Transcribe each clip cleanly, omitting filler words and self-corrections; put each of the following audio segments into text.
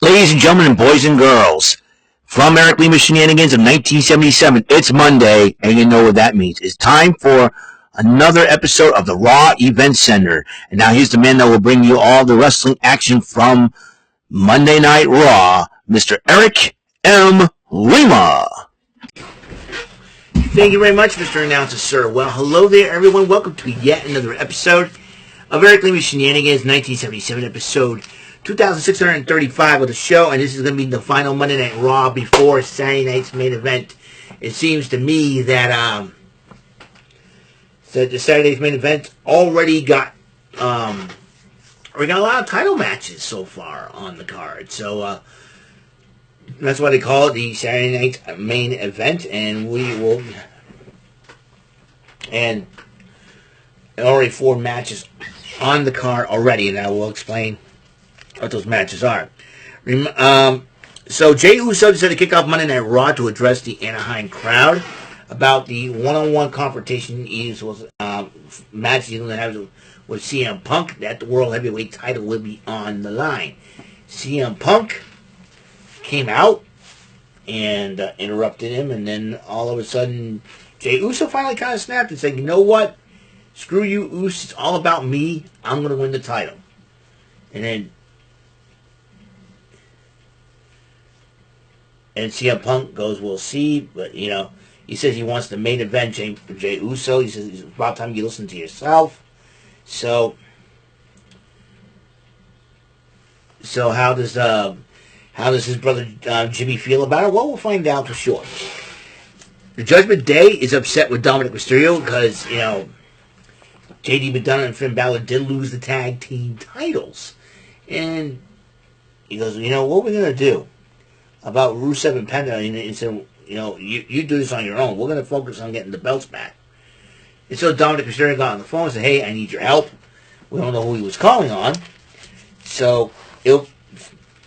Ladies and gentlemen, boys and girls, from Eric Lima Shenanigans of 1977, it's Monday, and you know what that means. It's time for another episode of the Raw Event Center. And now here's the man that will bring you all the wrestling action from Monday Night Raw, Mr. Eric M. Lima. Thank you very much, Mr. Announcer, sir. Well, hello there, everyone. Welcome to yet another episode of Eric Lima Shenanigans, 1977 episode 2635 of the show, and this is going to be the final Monday Night Raw before Saturday night's main event. It seems to me that the Saturday's main event already got we got a lot of title matches so far on the card. So that's why they call it the Saturday night main event, and we will and already 4 matches on the card already, and I will explain what those matches are. So Jey Uso decided to kick off Monday Night Raw to address the Anaheim crowd about the one-on-one confrontation he was match he's going to have with CM Punk, that the World Heavyweight title will be on the line. CM Punk came out and interrupted him, and then all of a sudden Jey Uso finally kind of snapped and said, "You know what? Screw you, Uso. It's all about me. I'm going to win the title." And CM Punk goes, "We'll see," but he says he wants the main event Jey Uso. He says it's about time you listen to yourself. So how does his brother Jimmy feel about it? Well, we'll find out for sure. The Judgment Day is upset with Dominic Mysterio because JD McDonough and Finn Balor did lose the tag team titles, and he goes, "What are we gonna do about Rusev and Penta?" And he said, you do this on your own. We're going to focus on getting the belts back." And so Dominic Mysterio got on the phone and said, "Hey, I need your help." We don't know who he was calling on.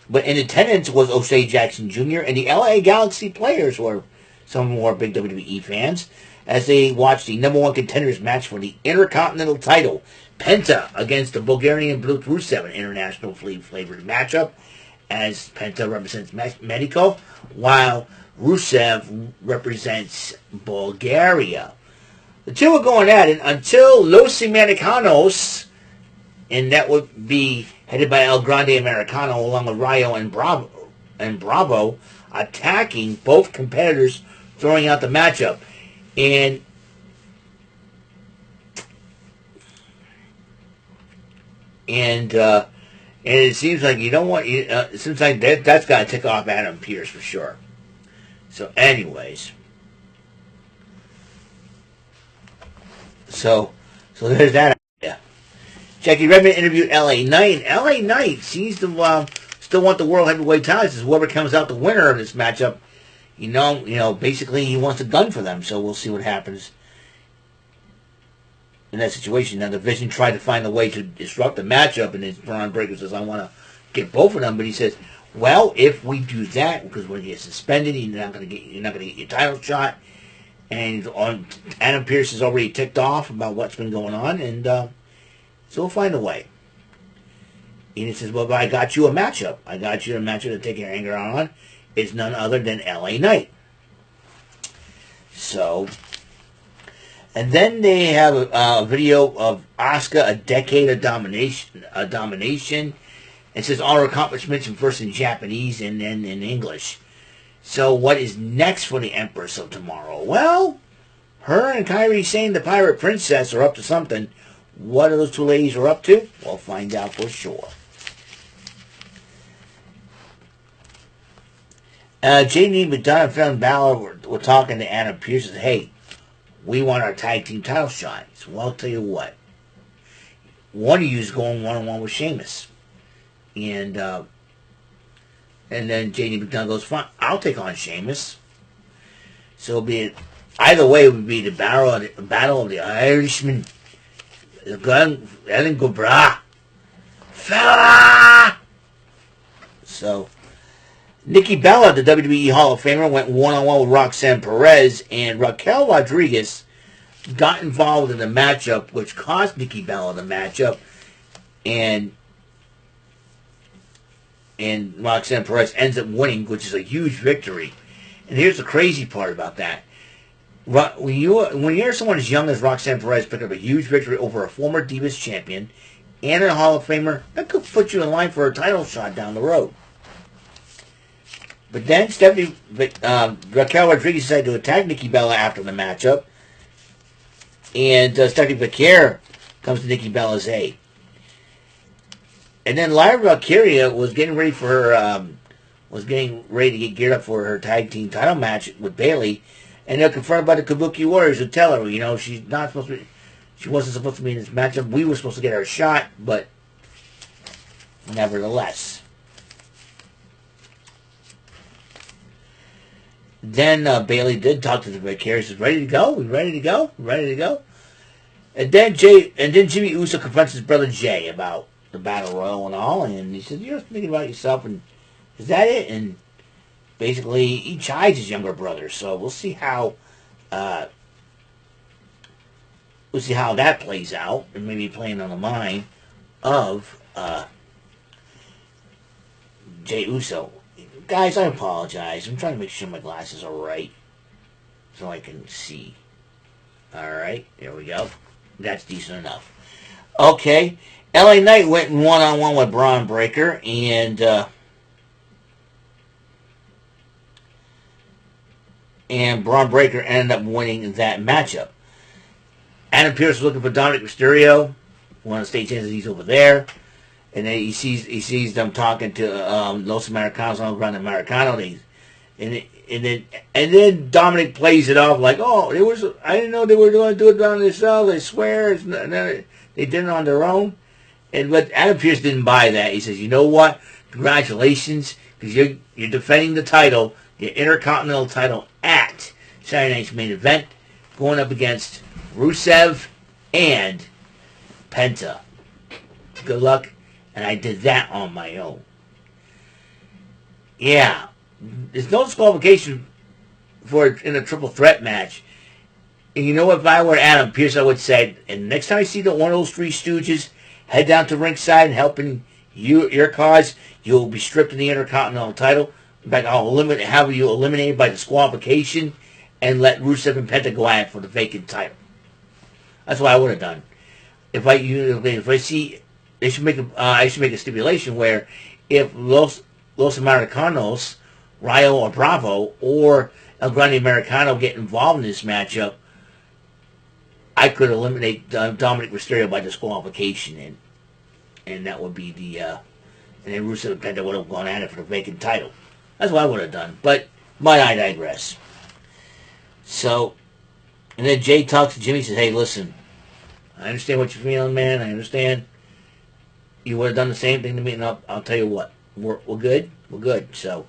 But in attendance was O'Shea Jackson Jr. and the LA Galaxy players, who are some more big WWE fans, as they watched the number 1 contenders match for the Intercontinental title. Penta against the Bulgarian Brute Rusev, an international flavored matchup, as Penta represents Mexico, while Rusev represents Bulgaria. The two were going at it until Los Americanos, and that would be headed by El Grande Americano along with Rayo and Bravo, attacking both competitors, throwing out the matchup. And it seems like it seems like that's got to tick off Adam Pearce for sure. So, anyways, so there's that idea. Jackie Redmond interviewed LA Knight, and LA Knight seems to still want the World Heavyweight title. Says whoever comes out the winner of this matchup, basically he wants a gun for them. So we'll see what happens in that situation. Now, the Vision tried to find a way to disrupt the matchup, and then Braun Breaker says, "I want to get both of them," but he says, "Well, if we do that, because when you get suspended, you're not going to get your title shot." And Adam Pearce is already ticked off about what's been going on, and so we'll find a way. And he says, "Well, I got you a matchup. I got you a matchup to take your anger out on. It's none other than LA Knight." So, and then they have a video of Asuka, a decade of domination. It says all her accomplishments first in Japanese and then in English. So what is next for the Empress of Tomorrow? Well, her and Kairi Sane, the Pirate Princess, are up to something. What those two ladies are up to, we'll find out for sure. JD McDonough and Finn Balor were talking to Adam Pearce and said, "Hey, we want our tag team title shots." Well, I'll tell you what. One of you is going one-on-one with Sheamus. And then JD McDonough goes, "Fine, I'll take on Sheamus." So either way, it would be the battle of the Irishmen. Ellen Gobra. Fella! So, Nikki Bella, the WWE Hall of Famer, went one-on-one with Roxanne Perez, and Raquel Rodriguez got involved in the matchup, which cost Nikki Bella the matchup, and and Roxanne Perez ends up winning, which is a huge victory. And here's the crazy part about that. When you're someone as young as Roxanne Perez pick up a huge victory over a former Divas champion and a Hall of Famer, that could put you in line for a title shot down the road. But then Raquel Rodriguez decided to attack Nikki Bella after the matchup, and Stephanie Becerra comes to Nikki Bella's aid. And then Lyra Valkyria was getting ready to get geared up for her tag team title match with Bayley, and they're confronted by the Kabuki Warriors who tell her, she wasn't supposed to be in this matchup. We were supposed to get her a shot, but nevertheless. Then Bayley did talk to the Valkyria. He says, "Ready to go? We ready to go? Ready to go?" And then Jimmy Uso confronts his brother Jay about the Battle Royal and all, and he says, "You're thinking about yourself, and is that it?" And basically, he chides his younger brother. So we'll see how that plays out, and maybe playing on the mind of Jay Uso. Guys, I apologize. I'm trying to make sure my glasses are right so I can see. Alright, there we go. That's decent enough. Okay, LA Knight went one-on-one with Braun Breaker, and Braun Breaker ended up winning that matchup. Adam Pearce was looking for Dominic Mysterio. One of the stage entities over there. And then he sees them talking to Los Americanos on Grand Americano. And then Dominic plays it off like, I didn't know they were going to do it by themselves. I swear, they did it on their own. But Adam Pearce didn't buy that. He says, "You know what? Congratulations, because you're defending the title, your Intercontinental title at Saturday Night's Main Event, going up against Rusev and Penta. Good luck." And I did that on my own. Yeah. There's no disqualification in a triple threat match. And you know what, if I were Adam Pearce, I would say, and next time I see one of those three stooges head down to ringside and helping your cause, you'll be stripped of the Intercontinental title. In fact, I'll have you eliminated by disqualification and let Rusev and Penta go at it for the vacant title. That's what I would have done. If I see... I should make a stipulation where if Los Americanos, Rayo or Bravo, or El Grande Americano get involved in this matchup, I could eliminate Dominic Mysterio by disqualification, and that would be and then Rusev and Penta would have gone at it for the vacant title. That's what I would have done, but I digress. So, and then Jay talks to Jimmy, says, "Hey, listen, I understand what you're feeling, man. I understand. You would have done the same thing to me, and I'll tell you what, we're good. We're good." So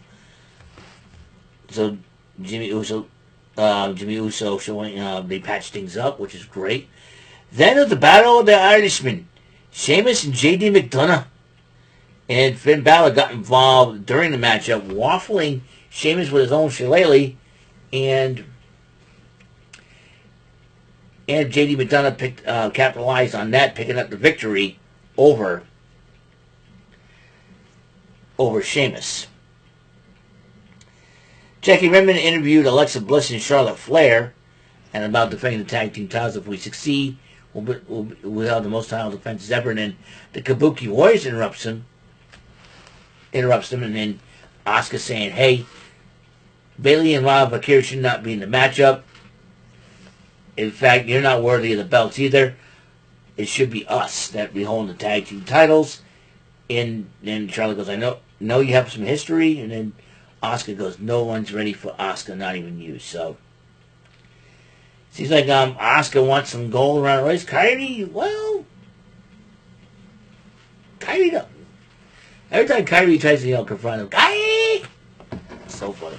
Jimmy Uso showing they patched things up, which is great. Then at the Battle of the Irishmen, Sheamus and J.D. McDonough and Finn Balor got involved during the matchup, waffling Sheamus with his own shillelagh, and J.D. McDonough capitalized on that, picking up the victory over Sheamus. Jackie Redmond interviewed Alexa Bliss and Charlotte Flair and about defending the tag team titles. If we succeed, we'll have the most title defenses ever. And then the Kabuki Warriors interrupts them, and then Asuka saying, "Hey, Bayley and Lana Valkyria should not be in the matchup. In fact, you're not worthy of the belts either. It should be us that be holding the tag team titles." And then Charlotte goes, "I know you have some history." And then Asuka goes, "No one's ready for Asuka, not even you." So seems like Asuka wants some gold around the waist. Kyrie don't. Every time Kyrie tries to confront him, Kyrie! So funny.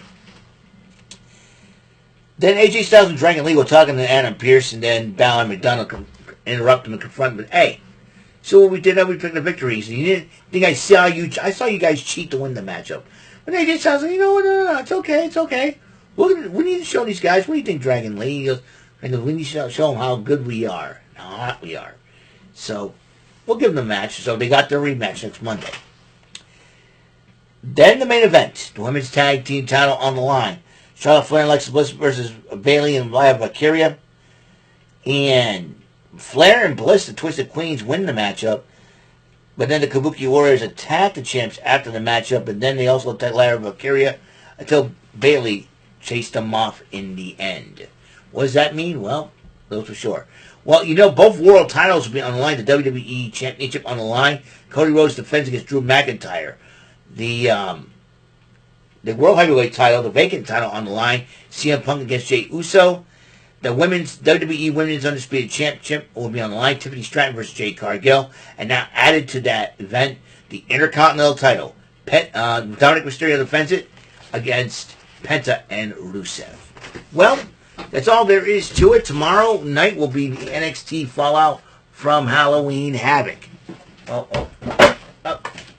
Then AJ Styles and Dragon Lee were talking to Adam Pearce, and then Balor and McDonald interrupt him and confront him. Hey, so what we did, we picked the victories. And you didn't think I saw you guys cheat to win the matchup. But AJ Styles like, no, it's okay. We need to show these guys. What do you think, Dragon Lee? He goes, we need to show them how good we are, how hot we are. So we'll give them the match. So they got their rematch next Monday. Then the main event, the women's tag team title on the line. Charlotte Flair and Alexa Bliss versus Bayley and Valkyria. And Flair and Bliss, the Twisted Queens, win the matchup. But then the Kabuki Warriors attack the champs after the matchup, and then they also attack Lara and Valkyria until Bayley chased them off in the end. What does that mean? Well, those for sure. Well, both world titles will be on the line. The WWE Championship on the line. Cody Rhodes defends against Drew McIntyre. The World Heavyweight title, the vacant title on the line. CM Punk against Jey Uso. The WWE Women's Undisputed Championship will be on the line. Tiffany Stratton versus Jade Cargill. And now added to that event, the Intercontinental title. Dominic Mysterio defends it against Penta and Rusev. Well, that's all there is to it. Tomorrow night will be the NXT Fallout from Halloween Havoc. Oh,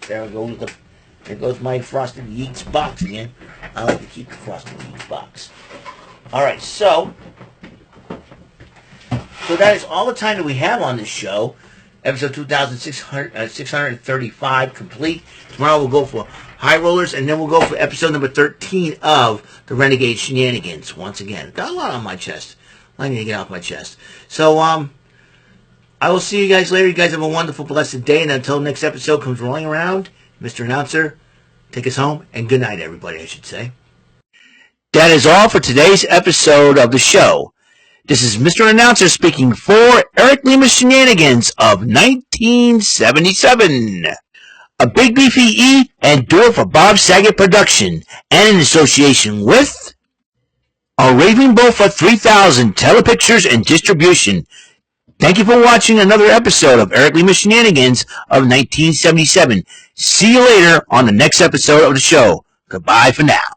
there goes my Frosted Yeats box again. I like to keep the Frosted Yeats box. Alright, so that is all the time that we have on this show. Episode 2635 complete. Tomorrow we'll go for High Rollers, and then we'll go for episode number 13 of the Renegade Shenanigans. Once again, got a lot on my chest. I need to get off my chest. So, I will see you guys later. You guys have a wonderful, blessed day, and until next episode comes rolling around, Mr. Announcer, take us home, and good night, everybody, I should say. That is all for today's episode of the show. This is Mr. Announcer speaking for Eric Lima Shenanigans of 1977. A Big Beefy E and Do It for Bob Saget production, and in association with a Raving Bull for 3000 Telepictures and Distribution. Thank you for watching another episode of Eric Lima Shenanigans of 1977. See you later on the next episode of the show. Goodbye for now.